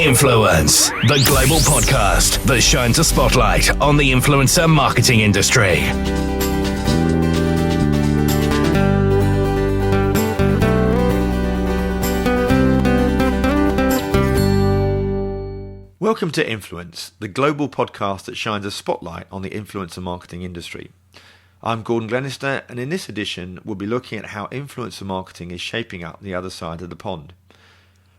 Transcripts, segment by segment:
Influence, the global podcast that shines a spotlight on the influencer marketing industry. Welcome to Influence, the global podcast that shines a spotlight on the influencer marketing industry. I'm Gordon Glenister, and in this edition, we'll be looking at how influencer marketing is shaping up the other side of the pond.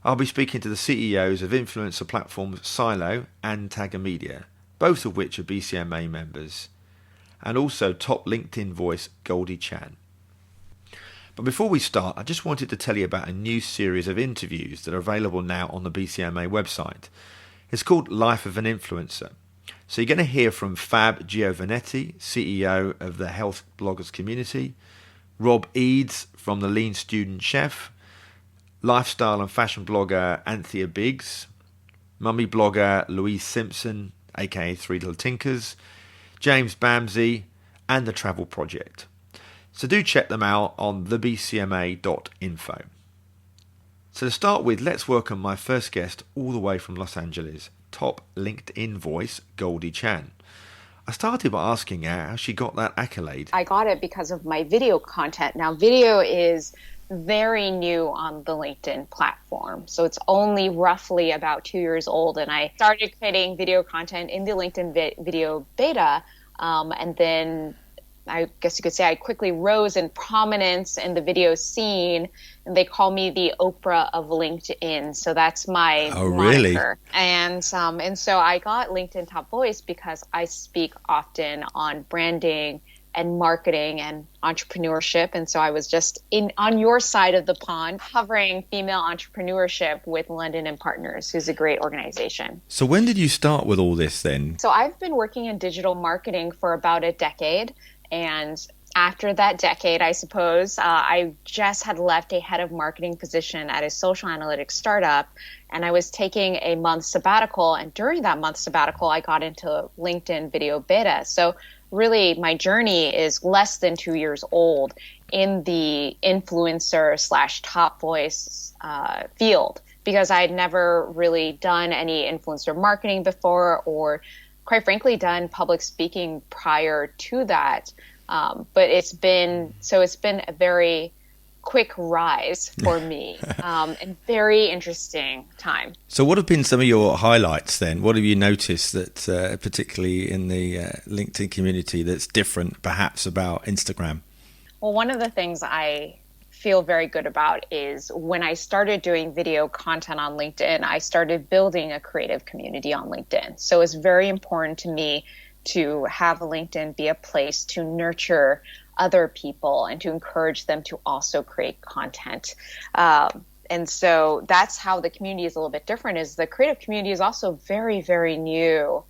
I'll be speaking to the CEOs of influencer platforms Silo and Tagger Media, both of which are BCMA members, and also top LinkedIn voice Goldie Chan. But before we start, I just wanted to tell you about a new series of interviews that are available now on the BCMA website. It's called Life of an Influencer. So you're going to hear from Fab Giovanetti, CEO of the Health Bloggers Community, Rob Eads from the Lean Student Chef, lifestyle and fashion blogger Anthea Biggs, mummy blogger Louise Simpson, aka Three Little Tinkers, James Bamsey, and The Travel Project. So do check them out on thebcma.info. So to start with, let's welcome my first guest all the way from Los Angeles, top LinkedIn voice Goldie Chan. I started by asking her how she got that accolade. I got it because of my video content. Now, video is very new on the LinkedIn platform. So it's only roughly about 2 years old. And I started creating video content in the LinkedIn video beta. And then I guess you could say I quickly rose in prominence in the video scene. And they call me the Oprah of LinkedIn. So that's my moniker. Really? And so I got LinkedIn Top Voice because I speak often on branding and marketing and entrepreneurship. And so I was just on your side of the pond covering female entrepreneurship with London and Partners, who's a great organization. So when did you start with all this then? So I've been working in digital marketing for about a decade. And after that decade, I suppose, I just had left a head of marketing position at a social analytics startup. And I was taking a month sabbatical. And during that month sabbatical, I got into LinkedIn video beta. So really, my journey is less than 2 years old in the influencer / top voice field, because I had never really done any influencer marketing before, or quite frankly, done public speaking prior to that. But it's been a very quick rise for me and very interesting time. So what have been some of your highlights then? What have you noticed that particularly in the LinkedIn community that's different perhaps about Instagram? Well, one of the things I feel very good about is when I started doing video content on LinkedIn, I started building a creative community on LinkedIn. So it's very important to me to have LinkedIn be a place to nurture other people and to encourage them to also create content. And so that's how the community is a little bit different, is the creative community is also very, very new,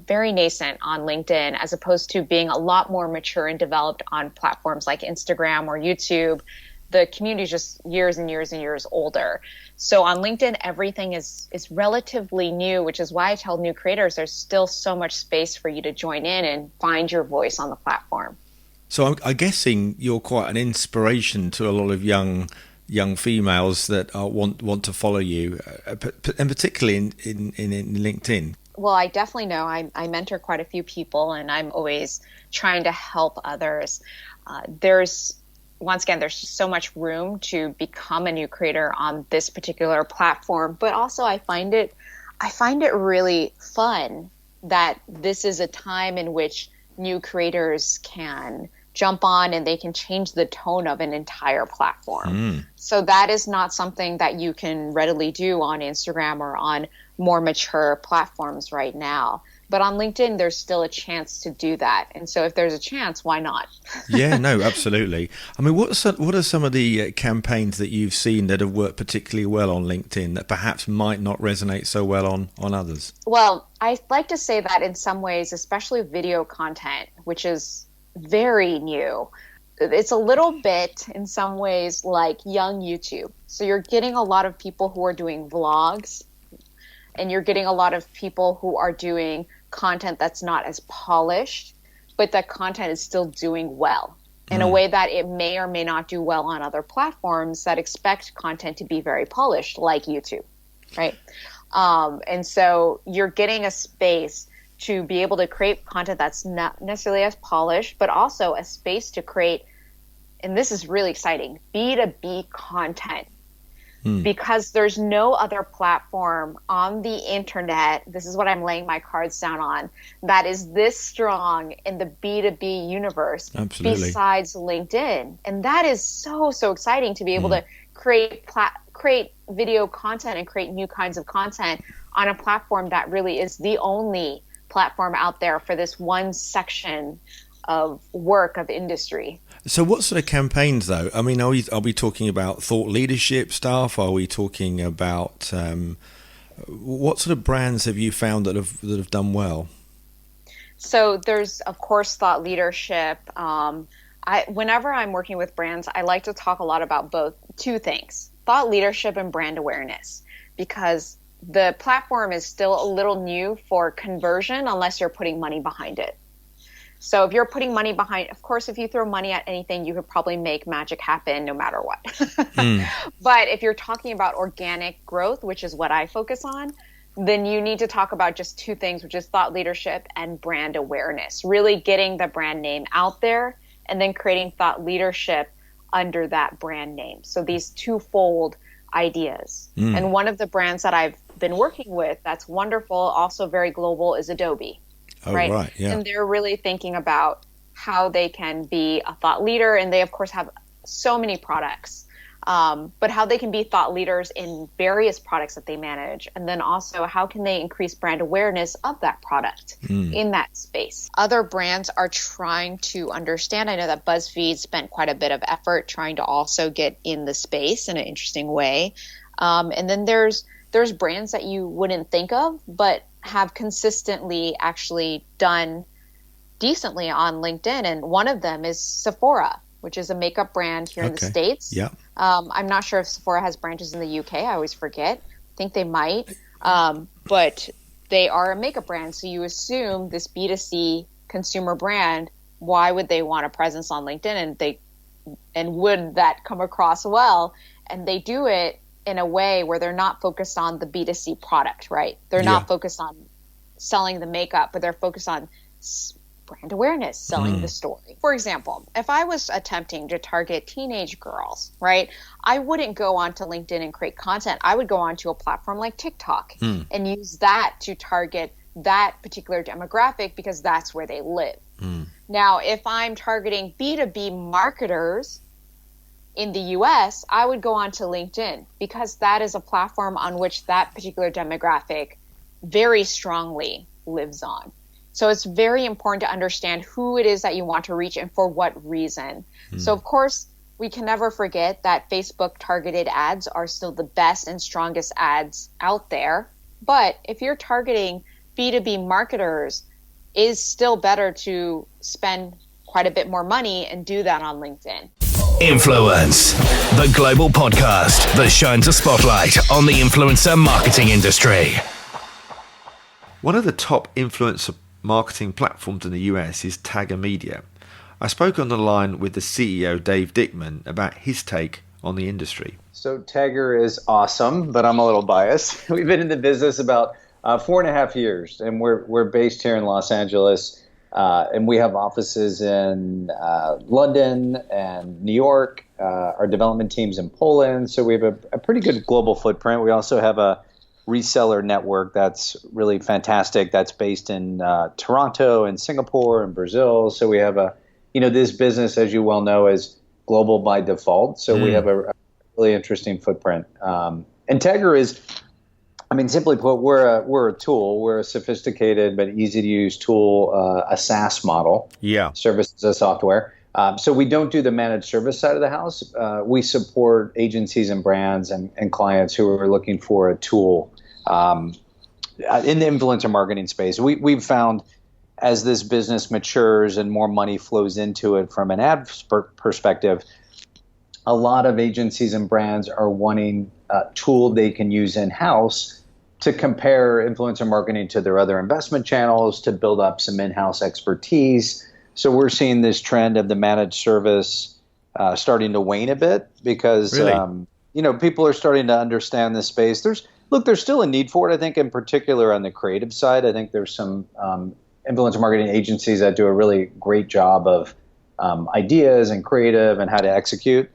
very nascent on LinkedIn, as opposed to being a lot more mature and developed on platforms like Instagram or YouTube. The community is just years and years and years older. So on LinkedIn, everything is relatively new, which is why I tell new creators there's still so much space for you to join in and find your voice on the platform. So I'm guessing you're quite an inspiration to a lot of young females that want to follow you, and particularly in LinkedIn. Well, I definitely know I mentor quite a few people, and I'm always trying to help others. There's just so much room to become a new creator on this particular platform, but also I find it really fun that this is a time in which new creators can jump on and they can change the tone of an entire platform. So that is not something that you can readily do on Instagram or on more mature platforms right now. But on LinkedIn, there's still a chance to do that. And so if there's a chance, why not? Yeah, no, absolutely. I mean, what are some of the campaigns that you've seen that have worked particularly well on LinkedIn that perhaps might not resonate so well on others? Well, I like to say that in some ways, especially video content, which is very new, it's a little bit in some ways like young YouTube. So you're getting a lot of people who are doing vlogs, and you're getting a lot of people who are doing content that's not as polished, but that content is still doing well in a way that it may or may not do well on other platforms that expect content to be very polished, like YouTube, right? And so you're getting a space to be able to create content that's not necessarily as polished, but also a space to create, and this is really exciting, B2B content. Because there's no other platform on the internet, this is what I'm laying my cards down on, that is this strong in the B2B universe. Absolutely. Besides LinkedIn. And that is so exciting to be able to create video content and create new kinds of content on a platform that really is the only platform out there for this one section of work of industry. So what sort of campaigns, though? I mean, are we talking about thought leadership stuff? Are we talking about what sort of brands have you found that have done well? So there's, of course, thought leadership. Whenever I'm working with brands, I like to talk a lot about two things, thought leadership and brand awareness, because the platform is still a little new for conversion unless you're putting money behind it. So if you're putting money behind, of course, if you throw money at anything, you could probably make magic happen no matter what. But if you're talking about organic growth, which is what I focus on, then you need to talk about just two things, which is thought leadership and brand awareness, really getting the brand name out there and then creating thought leadership under that brand name. So these twofold ideas. And one of the brands that I've been working with that's wonderful, also very global, is Adobe. Oh, right. Yeah. And they're really thinking about how they can be a thought leader. And they, of course, have so many products, but how they can be thought leaders in various products that they manage. And then also, how can they increase brand awareness of that product in that space? Other brands are trying to understand. I know that BuzzFeed spent quite a bit of effort trying to also get in the space in an interesting way. And then there's brands that you wouldn't think of, but have consistently actually done decently on LinkedIn. And one of them is Sephora, which is a makeup brand here in the States. Yeah. I'm not sure if Sephora has branches in the UK. I always forget. I think they might. But they are a makeup brand. So you assume this B2C consumer brand, why would they want a presence on LinkedIn? And would that come across well? And they do it in a way where they're not focused on the B2C product, right? They're not focused on selling the makeup, but they're focused on brand awareness, selling the story. For example, if I was attempting to target teenage girls, right, I wouldn't go onto LinkedIn and create content. I would go onto a platform like TikTok and use that to target that particular demographic because that's where they live. Now, if I'm targeting B2B marketers in the US, I would go onto LinkedIn because that is a platform on which that particular demographic very strongly lives on. So it's very important to understand who it is that you want to reach and for what reason. So of course, we can never forget that Facebook targeted ads are still the best and strongest ads out there. But if you're targeting B2B marketers, it's still better to spend quite a bit more money and do that on LinkedIn. Influence, the global podcast that shines a spotlight on the influencer marketing industry. One of the top influencer marketing platforms in the US is Tagger Media. I spoke on the line with the CEO, Dave Dickman, about his take on the industry. So Tagger is awesome, but I'm a little biased. We've been in the business about 4.5 years, and we're based here in Los Angeles. And we have offices in London and New York, our development team's in Poland. So we have a pretty good global footprint. We also have a reseller network that's really fantastic. That's based in Toronto and Singapore and Brazil. So we have this business, as you well know, is global by default. So we have a really interesting footprint. And Tagger is, simply put, we're a tool. We're a sophisticated but easy to use tool, a SaaS model. Yeah. Service as a software. So we don't do the managed service side of the house. We support agencies and brands and clients who are looking for a tool in the influencer marketing space. We've found as this business matures and more money flows into it from an ad perspective, a lot of agencies and brands are wanting a tool they can use in-house to compare influencer marketing to their other investment channels, to build up some in-house expertise. So we're seeing this trend of the managed service starting to wane a bit because, Really? people are starting to understand this space. There's look, there's still a need for it. I think in particular on the creative side, I think there's some influencer marketing agencies that do a really great job of ideas and creative and how to execute.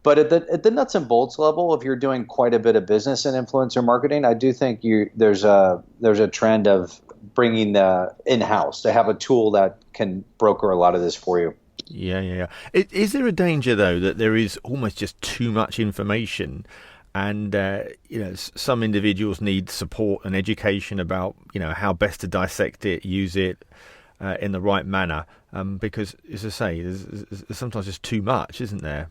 But at the nuts and bolts level, if you're doing quite a bit of business in influencer marketing, I do think there's a trend of bringing the in-house to have a tool that can broker a lot of this for you. Yeah. Is there a danger though that there is almost just too much information, and some individuals need support and education about how best to dissect it, use it in the right manner? Because, as I say, there's sometimes just too much, isn't there?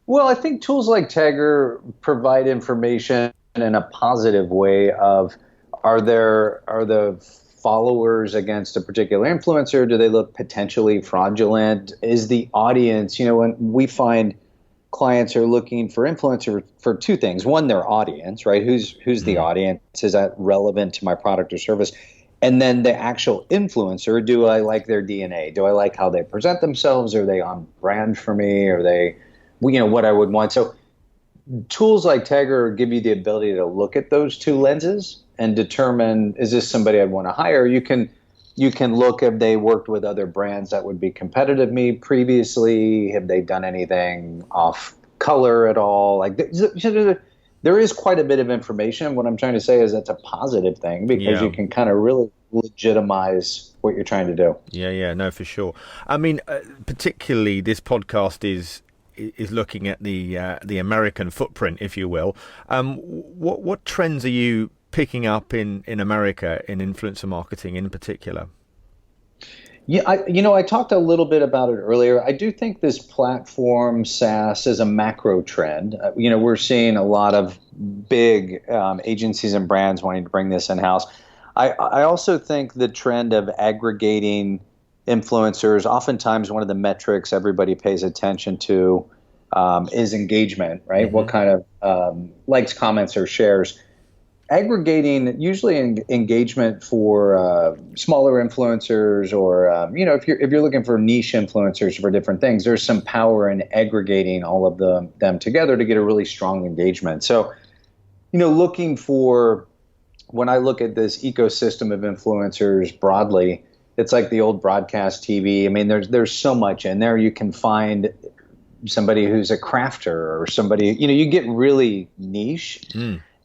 Well, I think tools like Tagger provide information in a positive way of are the followers against a particular influencer? Do they look potentially fraudulent? Is the audience, when we find clients are looking for influencer for two things. One, their audience, right? Who's the audience? Is that relevant to my product or service? And then the actual influencer, do I like their DNA? Do I like how they present themselves? Are they on brand for me? Are they what I would want. So tools like Tagger give you the ability to look at those two lenses and determine, is this somebody I'd want to hire? You can look if they worked with other brands that would be competitive me previously. Have they done anything off color at all? Like there is quite a bit of information. What I'm trying to say is that's a positive thing because you can kind of really legitimize what you're trying to do. Yeah, no, for sure. I mean, particularly this podcast is looking at the American footprint, if you will. What trends are you picking up in America in influencer marketing in particular? Yeah, I talked a little bit about it earlier. I do think this platform SaaS is a macro trend. We're seeing a lot of big agencies and brands wanting to bring this in-house. I also think the trend of aggregating influencers, oftentimes one of the metrics everybody pays attention to is engagement, right? Mm-hmm. What kind of likes, comments, or shares. Aggregating usually engagement for smaller influencers, or if you're looking for niche influencers for different things, there's some power in aggregating all of them together to get a really strong engagement. So, looking for, when I look at this ecosystem of influencers broadly, it's like the old broadcast TV. I mean, there's so much in there. You can find somebody who's a crafter or somebody, you get really niche.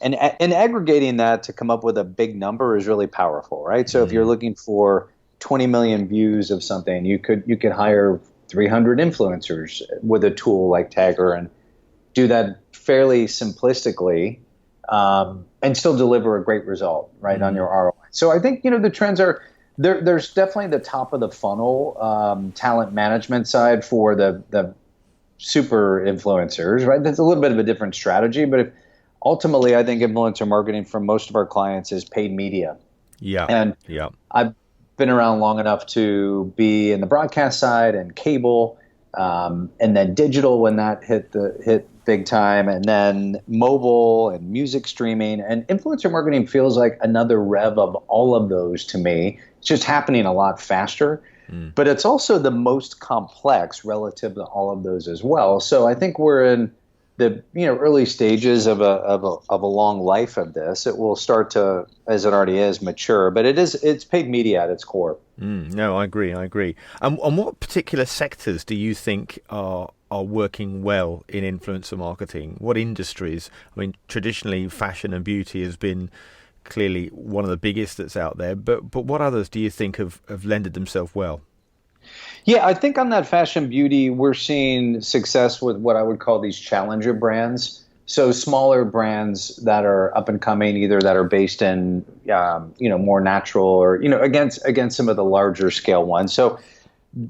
And aggregating that to come up with a big number is really powerful, right? So if you're looking for 20 million views of something, you could hire 300 influencers with a tool like Tagger and do that fairly simplistically and still deliver a great result, right, on your ROI. So I think, the trends are, there's definitely the top of the funnel talent management side for the super influencers, right? That's a little bit of a different strategy, but ultimately, I think influencer marketing for most of our clients is paid media. Yeah. And I've been around long enough to be in the broadcast side and cable, and then digital when that hit big time, and then mobile and music streaming. And influencer marketing feels like another rev of all of those to me. It's just happening a lot faster. But it's also the most complex relative to all of those as well. So I think we're in the early stages of a long life of this. It will start to, as it already is, mature, but it's paid media at its core. No, I agree. And what particular sectors do you think are working well in influencer marketing? What industries? I mean, traditionally, fashion and beauty has been clearly one of the biggest that's out there, but what others do you think have lended themselves well? Yeah, I think on that fashion beauty, we're seeing success with what I would call these challenger brands. So smaller brands that are up and coming, either that are based in, more natural or, against some of the larger scale ones. So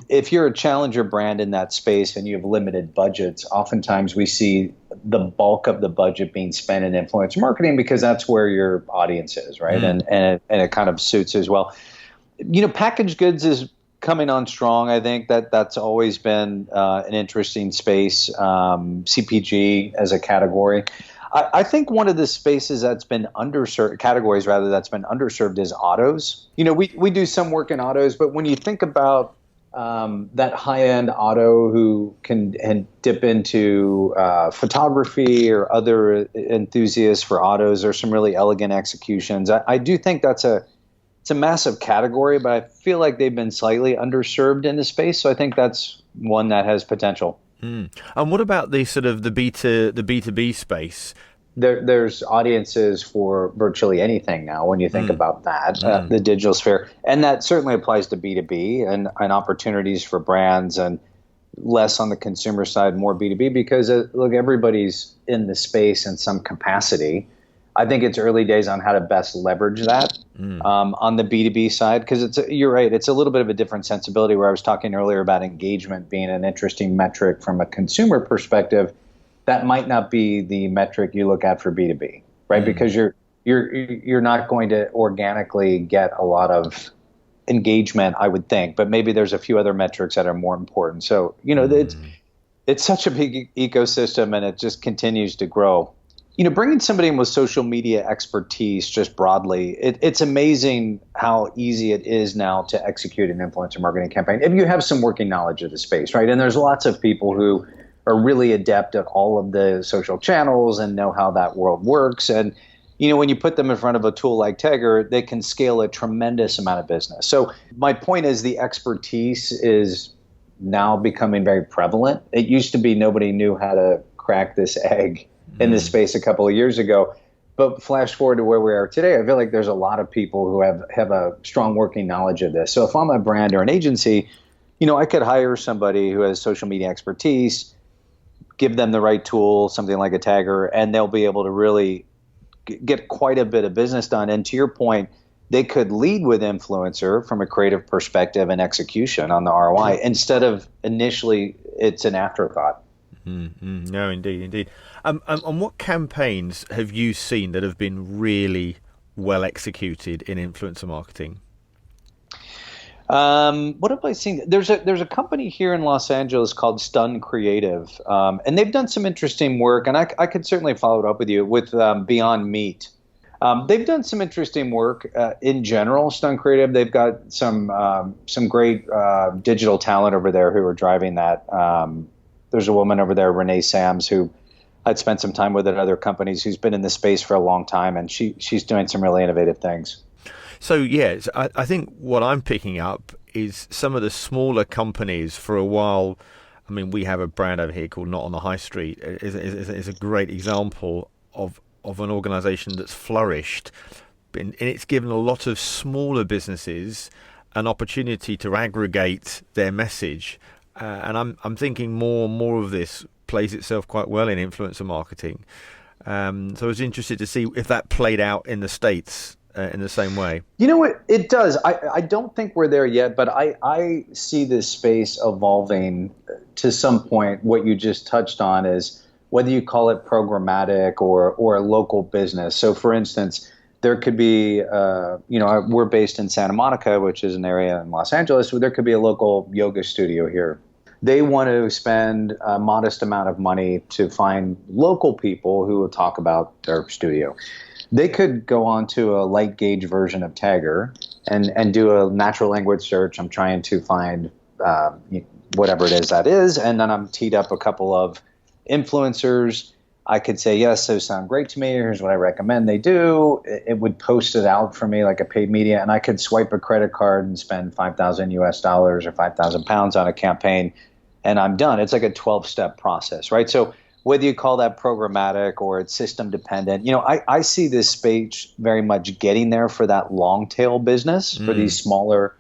if you're a challenger brand in that space and you have limited budgets, oftentimes we see the bulk of the budget being spent in influencer marketing because that's where your audience is, right? And it kind of suits as well. Packaged goods is coming on strong. I think that's always been an interesting space. CPG as a category. I think one of the spaces that's been underserved, categories rather, that's been underserved is autos. We do some work in autos, but when you think about that high-end auto who can and dip into photography or other enthusiasts for autos. There's some really elegant executions. I do think it's a massive category, but I feel like they've been slightly underserved in the space. So I think that's one that has potential. And what about the sort of the B2B space? There's audiences for virtually anything now when you think about that, the digital sphere. And that certainly applies to B2B and opportunities for brands, and less on the consumer side, more B2B, because look, everybody's in the space in some capacity. I think it's early days on how to best leverage that on the B2B side, because you're right, it's a little bit of a different sensibility, where I was talking earlier about engagement being an interesting metric from a consumer perspective. That might not be the metric you look at for B2B, right? Because you're not going to organically get a lot of engagement, I would think, but maybe there's a few other metrics that are more important. So, it's such a big ecosystem, and it just continues to grow. Bringing somebody in with social media expertise just broadly, it's amazing how easy it is now to execute an influencer marketing campaign if you have some working knowledge of the space, right? And there's lots of people who are really adept at all of the social channels and know how that world works. And, when you put them in front of a tool like Tagger, they can scale a tremendous amount of business. So my point is, the expertise is now becoming very prevalent. It used to be nobody knew how to crack this egg in this space a couple of years ago. But flash forward to where we are today, I feel like there's a lot of people who have a strong working knowledge of this. So if I'm a brand or an agency, I could hire somebody who has social media expertise, give them the right tool, something like a Tagger, and they'll be able to really get quite a bit of business done. And to your point, they could lead with influencer from a creative perspective and execution on the ROI, instead of initially it's an afterthought. No, indeed. And what campaigns have you seen that have been really well executed in influencer marketing? What have I seen? There's a company here in Los Angeles called Stun Creative, and they've done some interesting work, and I could certainly follow it up with you with Beyond Meat. They've done some interesting work in general. Stun Creative, they've got some great digital talent over there who are driving that. There's a woman over there, Renee Sams, who I'd spent some time with at other companies, who's been in the space for a long time, and she's doing some really innovative things. So, yes, I think what I'm picking up is some of the smaller companies for a while. I mean, we have a brand over here called Not on the High Street. Is a great example of an organisation that's flourished. And it's given a lot of smaller businesses an opportunity to aggregate their message. And I'm thinking more and more of this plays itself quite well in influencer marketing. So I was interested to see if that played out in the States in the same way. You know what? It does. I don't think we're there yet, but I see this space evolving to some point. What you just touched on is whether you call it programmatic or a local business. So, for instance, there could be, we're based in Santa Monica, which is an area in Los Angeles, where there could be a local yoga studio here. They want to spend a modest amount of money to find local people who will talk about their studio. They could go on to a light gauge version of Tagger and do a natural language search. I'm trying to find whatever it is that is, and then I'm teed up a couple of influencers. I could say, yes, those sound great to me. Here's what I recommend they do. It would post it out for me like a paid media, and I could swipe a credit card and spend $5,000 US or 5,000 pounds on a campaign, and I'm done. It's like a 12-step process, right? So whether you call that programmatic or it's system dependent, I see this space very much getting there for that long tail business, for these smaller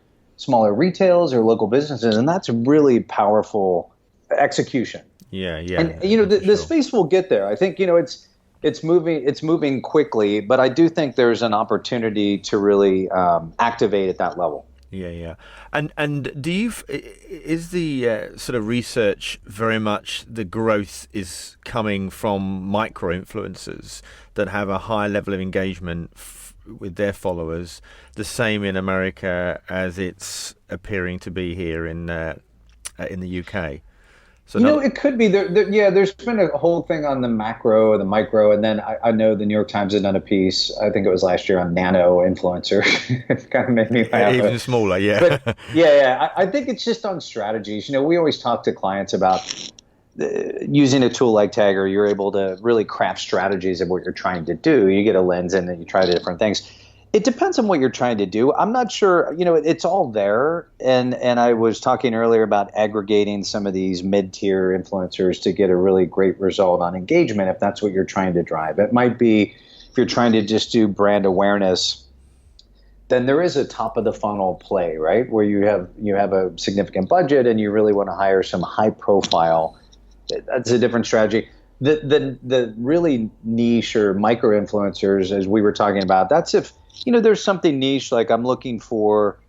retails or local businesses, and that's really powerful execution. Yeah. And the space will get there. I think it's moving quickly, but I do think there's an opportunity to really activate at that level. Yeah. And is the sort of research very much the growth is coming from micro influencers that have a high level of engagement with their followers, the same in America as it's appearing to be here in the UK? So it could be yeah, there's been a whole thing on the macro, the micro, and then I know the New York Times had done a piece, I think it was last year, on nano influencers. It kind of made me laugh. even smaller, yeah. But yeah, I think it's just on strategies. We always talk to clients about using a tool like Tagger. You're able to really craft strategies of what you're trying to do. You get a lens in and you try different things. It depends on what you're trying to do. I'm not sure, it's all there. And I was talking earlier about aggregating some of these mid-tier influencers to get a really great result on engagement if that's what you're trying to drive. It might be if you're trying to just do brand awareness, then there is a top of the funnel play, right? Where you have a significant budget and you really want to hire some high profile. That's a different strategy. The really niche or micro influencers, as we were talking about, that's if there's something niche, like I'm looking for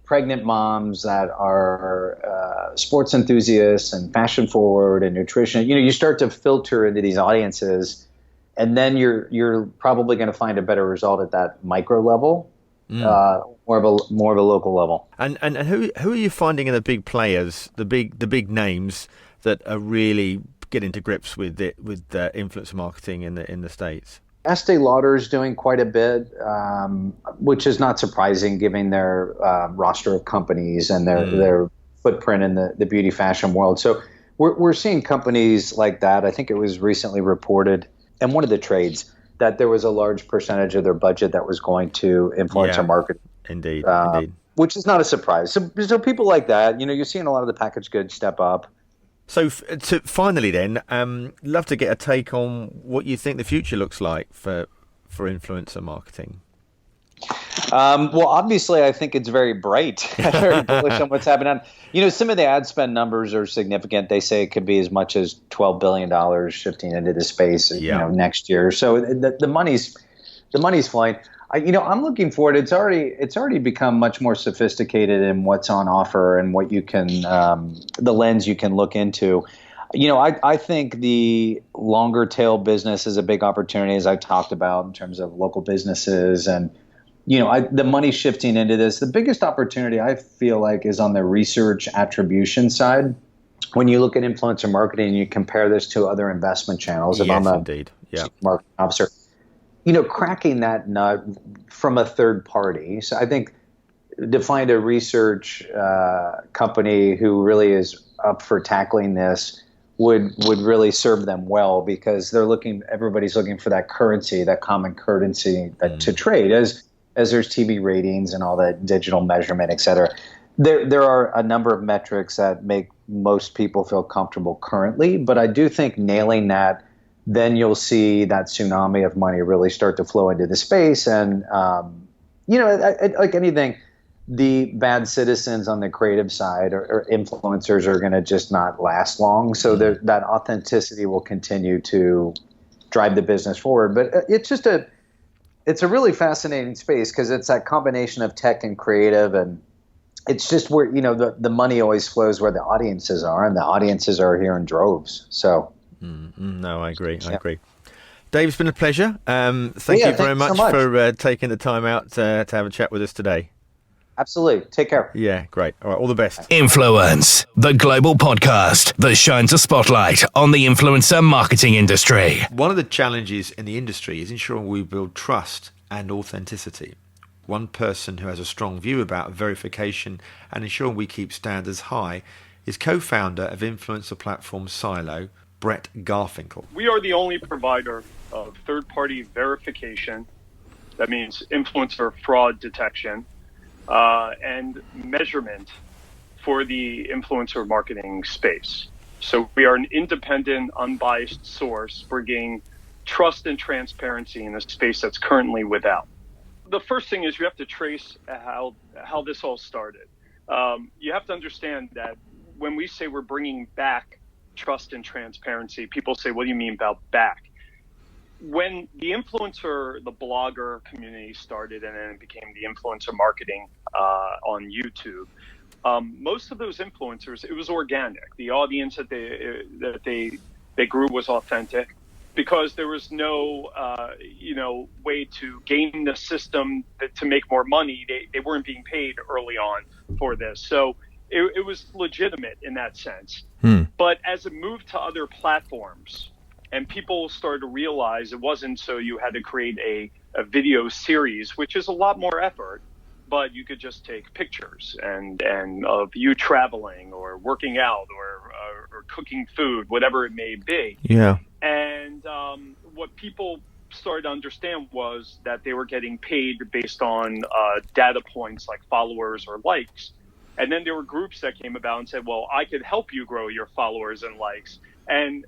pregnant moms that are sports enthusiasts and fashion forward and nutrition. You start to filter into these audiences, and then you're probably going to find a better result at that micro level, more of a local level. And who are you finding are the big players, the big names that are really getting to grips with influencer marketing in the States? Estee Lauder is doing quite a bit, which is not surprising given their roster of companies and their footprint in the beauty fashion world. So we're seeing companies like that. I think it was recently reported in one of the trades that there was a large percentage of their budget that was going to influencer marketing. Indeed. Which is not a surprise. So people like that, you're seeing a lot of the packaged goods step up. So finally then, love to get a take on what you think the future looks like for influencer marketing. Well, obviously, I think it's very bright. I'm very bullish on what's happening. Some of the ad spend numbers are significant. They say it could be as much as $12 billion shifting into the space, next year. So the money's flowing. I'm looking forward. It's already become much more sophisticated in what's on offer and what you can, the lens you can look into. I think the longer tail business is a big opportunity, as I talked about, in terms of local businesses and, the money shifting into this. The biggest opportunity I feel like is on the research attribution side. When you look at influencer marketing, you compare this to other investment channels. Yes, indeed. Yeah. Marketing officer. Cracking that nut from a third party. So I think to find a research company who really is up for tackling this would really serve them well, because everybody's looking for that currency, that common currency to trade as there's TV ratings and all that digital measurement, et cetera. There are a number of metrics that make most people feel comfortable currently, but I do think nailing that, then you'll see that tsunami of money really start to flow into the space. And, like anything, the bad citizens on the creative side or influencers are going to just not last long. So that authenticity will continue to drive the business forward. But it's a really fascinating space, because it's that combination of tech and creative, and it's just where, the money always flows where the audiences are, and the audiences are here in droves. So. No, I agree. Dave, it's been a pleasure. Thank you very much for taking the time out to have a chat with us today. Absolutely. Take care. Yeah, great. All right, all the best. Influence, the global podcast that shines a spotlight on the influencer marketing industry. One of the challenges in the industry is ensuring we build trust and authenticity. One person who has a strong view about verification and ensuring we keep standards high is co-founder of influencer platform Silo, Brett Garfinkel. We are the only provider of third-party verification, that means influencer fraud detection, and measurement for the influencer marketing space. So we are an independent, unbiased source bringing trust and transparency in a space that's currently without. The first thing is you have to trace how this all started. You have to understand that when we say we're bringing back trust and transparency, people say, what do you mean about back? When the influencer, the blogger community started, and then it became the influencer marketing on YouTube, most of those influencers, it was organic. The audience that they grew was authentic, because there was no way to game the system to make more money. They weren't being paid early on for this. So it was legitimate in that sense. But as it moved to other platforms and people started to realize it wasn't so you had to create a video series, which is a lot more effort, but you could just take pictures and of you traveling or working out or cooking food, whatever it may be. Yeah. And what people started to understand was that they were getting paid based on data points like followers or likes. And then there were groups that came about and said, well, I could help you grow your followers and likes. And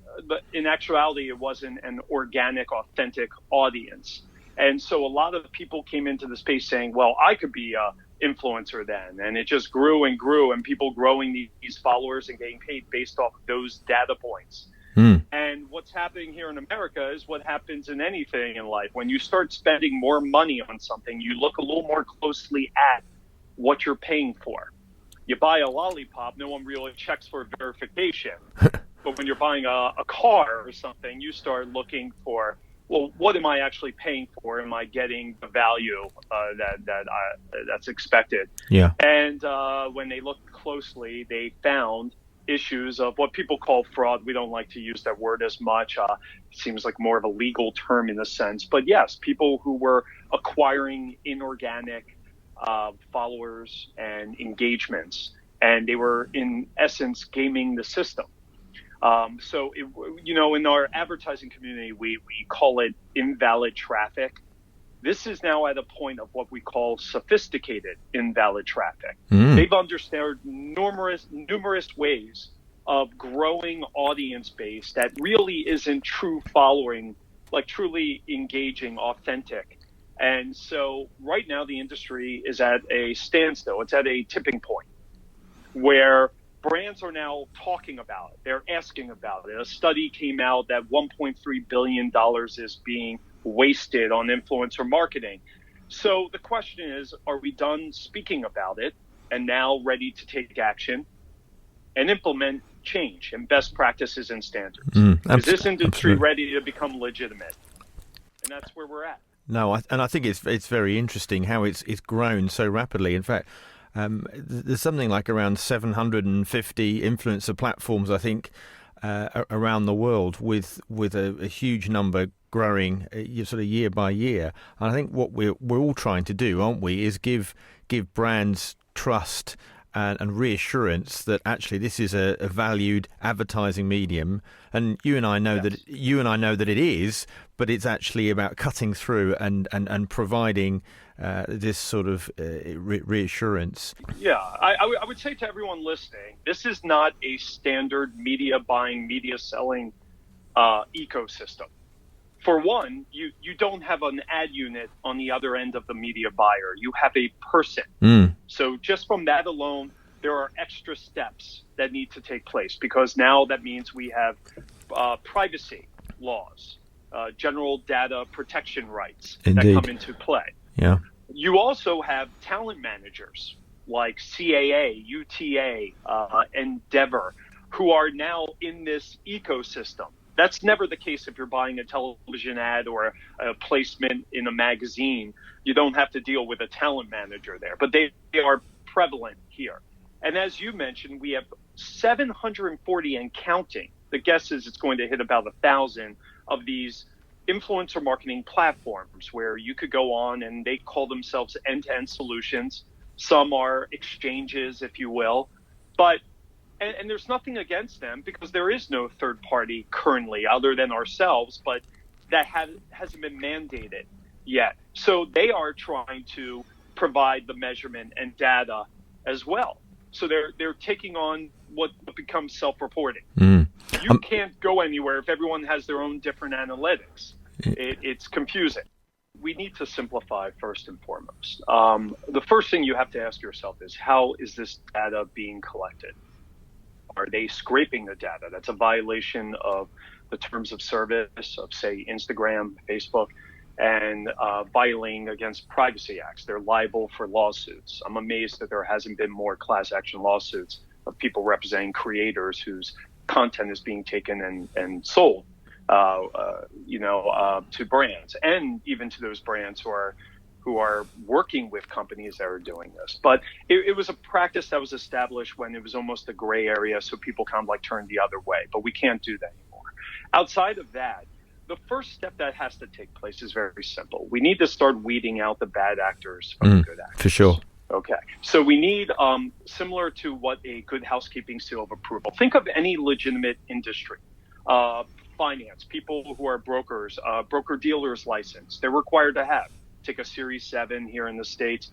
in actuality, it wasn't an organic, authentic audience. And so a lot of people came into the space saying, well, I could be an influencer then. And it just grew and grew, and people growing these followers and getting paid based off of those data points. And what's happening here in America is what happens in anything in life. When you start spending more money on something, you look a little more closely at what you're paying for. You buy a lollipop, no one really checks for verification. But when you're buying a car or something, you start looking for, well, what am I actually paying for? Am I getting the value that's expected? Yeah. And when they looked closely, they found issues of what people call fraud. We don't like to use that word as much. It seems like more of a legal term in a sense. But yes, people who were acquiring inorganic followers and engagements, and they were in essence gaming the system. So, in our advertising community, we call it invalid traffic. This is now at a point of what we call sophisticated invalid traffic. They've understood numerous ways of growing audience base that really isn't true following, like truly engaging, authentic. And so right now the industry is at a standstill. It's at a tipping point where brands are now talking about it. They're asking about it. A study came out that $1.3 billion is being wasted on influencer marketing. So the question is, are we done speaking about it and now ready to take action and implement change and best practices and standards? Is this industry ready to become legitimate? And that's where we're at. No, I think it's very interesting how it's grown so rapidly. In fact, there's something like around 750 influencer platforms, I think, around the world, with a huge number growing sort of year by year. And I think what we're all trying to do, aren't we, is give brands trust and reassurance that actually this is a valued advertising medium. And you and I know that it is, but it's actually about cutting through and providing this sort of reassurance. Yeah, I would say to everyone listening, this is not a standard media buying, media selling ecosystem. For one, you don't have an ad unit on the other end of the media buyer. You have a person. So just from that alone, there are extra steps that need to take place, because now that means we have privacy laws, general data protection rights that come into play. Yeah. You also have talent managers like CAA, UTA, Endeavor, who are now in this ecosystem. That's never the case if you're buying a television ad or a placement in a magazine. You don't have to deal with a talent manager there, but they are prevalent here. And as you mentioned, we have 740 and counting. The guess is it's going to hit about 1,000 of these influencer marketing platforms where you could go on, and they call themselves end-to-end solutions. Some are exchanges, if you will, but and there's nothing against them because there is no third party currently other than ourselves, but that hasn't been mandated yet. So they are trying to provide the measurement and data as well. So they're taking on what becomes self-reporting. You can't go anywhere if everyone has their own different analytics. It's confusing. We need to simplify first and foremost. The first thing you have to ask yourself is, how is this data being collected? Are they scraping the data? That's a violation of the terms of service of, say, Instagram, Facebook, and violating against privacy acts. They're liable for lawsuits. I'm amazed that there hasn't been more class action lawsuits of people representing creators whose content is being taken and sold, to brands, and even to those brands who are who are working with companies that are doing this. But it was a practice that was established when it was almost a gray area, so people kind of like turned the other way. But we can't do that anymore. Outside of that, the first step that has to take place is very simple. We need to start weeding out the bad actors from the good actors. For sure. Okay. So we need, similar to what a good housekeeping seal of approval. Think of any legitimate industry. Finance, people who are brokers, broker-dealer's license, they're required to have. Take a Series 7 here in the States.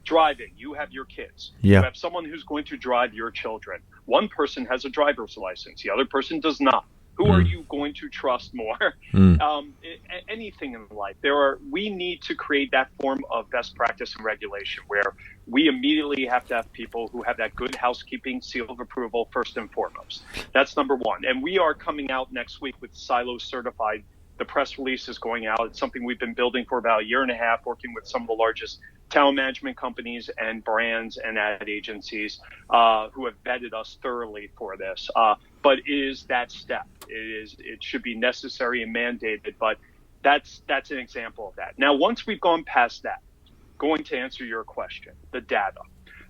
Driving, you have your kids. Yeah. You have someone who's going to drive your children. One person has a driver's license. The other person does not. Who are you going to trust more? Anything in life. We need to create that form of best practice and regulation where we immediately have to have people who have that good housekeeping seal of approval first and foremost. That's number one. And we are coming out next week with Silo Certified. The press release is going out. It's something we've been building for about a year and a half, working with some of the largest talent management companies and brands and ad agencies who have vetted us thoroughly for this. But is that step? It should be necessary and mandated, but that's an example of that. Now, once we've gone past that, going to answer your question, the data.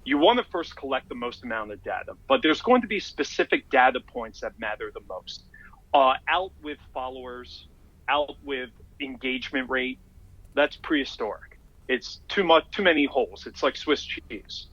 You want to first collect the most amount of data, but there's going to be specific data points that matter the most. Out with followers, out with engagement rate, that's prehistoric. It's too many holes. It's like Swiss cheese.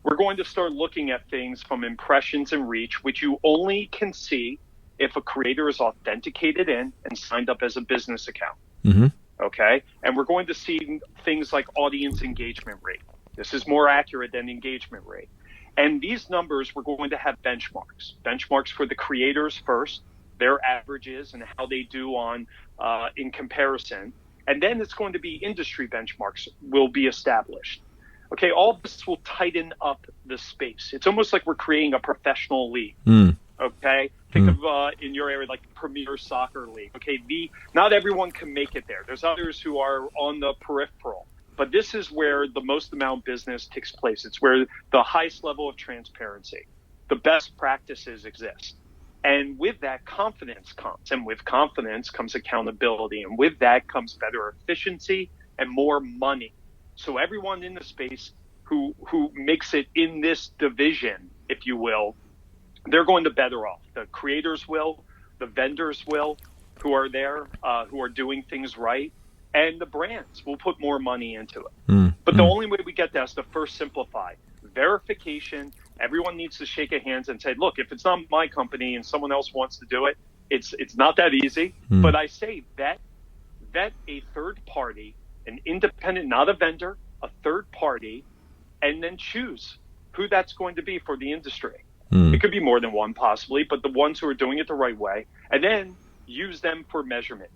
We're going to start looking at things from impressions and reach, which you only can see if a creator is authenticated in and signed up as a business account. Mm-hmm. Okay? And we're going to see things like audience engagement rate. This is more accurate than engagement rate. And these numbers, we're going to have benchmarks. Benchmarks for the creators first, their averages and how they do on in comparison. And then it's going to be industry benchmarks will be established. Okay, all this will tighten up the space. It's almost like we're creating a professional league. Okay, think of in your area like Premier Soccer League. Okay, not everyone can make it there. There's others who are on the peripheral. But this is where the most amount of business takes place. It's where the highest level of transparency, the best practices exist. And with that, confidence comes. And with confidence comes accountability. And with that comes better efficiency and more money. So everyone in the space who makes it in this division, if you will, they're going to better off. The creators will, the vendors will, who are there, who are doing things right, and the brands will put more money into it. But the only way we get that is to first simplify. Verification, everyone needs to shake hands and say, look, if it's not my company and someone else wants to do it, it's not that easy. But I say vet a third party, an independent, not a vendor, a third party, and then choose who that's going to be for the industry. It could be more than one possibly, but the ones who are doing it the right way, and then use them for measurement.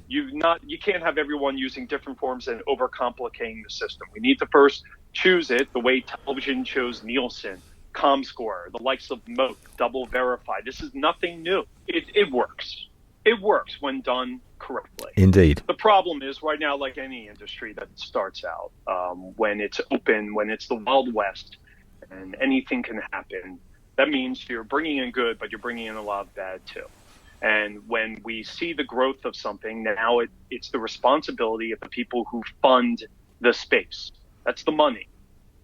You can't have everyone using different forms and overcomplicating the system. We need to first choose it the way television chose Nielsen, ComScore, the likes of Moat, Double Verify. This is nothing new. It works. It works when done correctly. Indeed. The problem is right now, like any industry that starts out, when it's open, when it's the Wild West, and anything can happen, that means you're bringing in good, but you're bringing in a lot of bad too. And when we see the growth of something, now it's the responsibility of the people who fund the space. That's the money.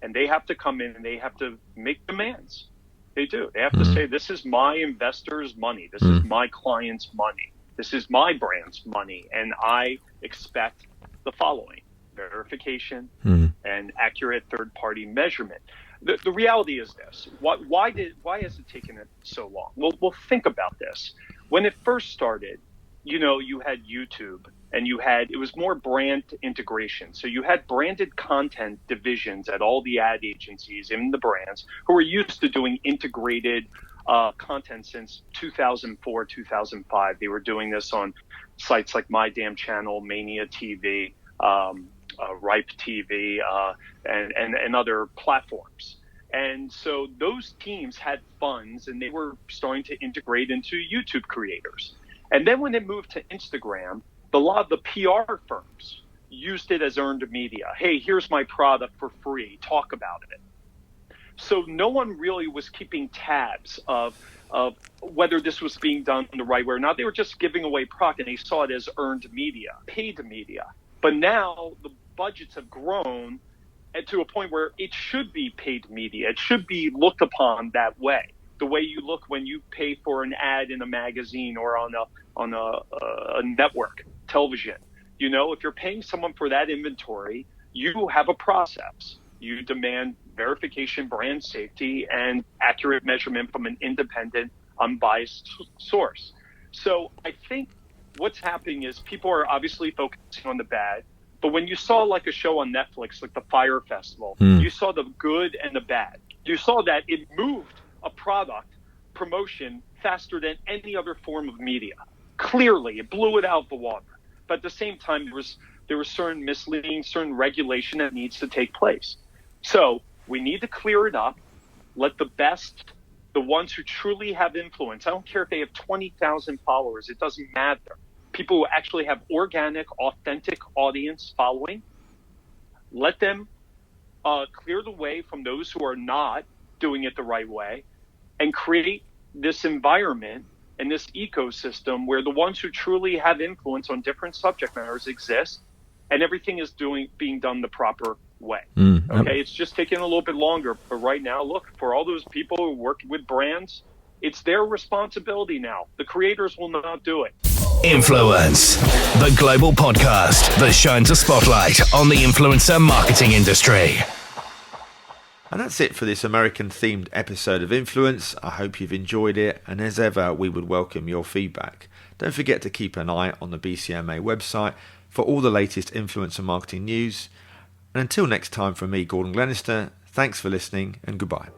And they have to come in and they have to make demands. They do. They have to say, this is my investor's money. This is my client's money. This is my brand's money. And I expect the following: verification and accurate third-party measurement. The reality is this. Why has it taken it so long? Well, think about this. When it first started, you had YouTube and it was more brand integration. So you had branded content divisions at all the ad agencies and the brands who were used to doing integrated content since 2004, 2005. They were doing this on sites like My Damn Channel, Mania TV, Ripe TV, and other platforms. And so those teams had funds and they were starting to integrate into YouTube creators. And then when it moved to Instagram, a lot of the PR firms used it as earned media. Hey, here's my product for free. Talk about it. So no one really was keeping tabs of whether this was being done the right way or not. They were just giving away product and they saw it as earned media, paid media. But now budgets have grown to a point where it should be paid media. It should be looked upon that way. The way you look when you pay for an ad in a magazine or on a network television. You know, if you're paying someone for that inventory, you have a process. You demand verification, brand safety, and accurate measurement from an independent, unbiased source. So I think what's happening is people are obviously focusing on the bad. But when you saw like a show on Netflix, like the Fire Festival, you saw the good and the bad. You saw that it moved a product promotion faster than any other form of media. Clearly, it blew it out the water. But at the same time, there was certain misleading, certain regulation that needs to take place. So we need to clear it up. Let the best, the ones who truly have influence, I don't care if they have 20,000 followers, it doesn't matter. People who actually have organic, authentic audience following, let them clear the way from those who are not doing it the right way and create this environment and this ecosystem where the ones who truly have influence on different subject matters exist and everything is being done the proper way. Okay, it's just taking a little bit longer. But right now, look, for all those people who work with brands, it's their responsibility now. The creators will not do it. Influence, the global podcast that shines a spotlight on the influencer marketing industry. And that's it for this American-themed episode of Influence. I hope you've enjoyed it, and as ever, we would welcome your feedback. Don't forget to keep an eye on the BCMA website for all the latest influencer marketing news. And until next time from me, Gordon Glenister, thanks for listening and goodbye.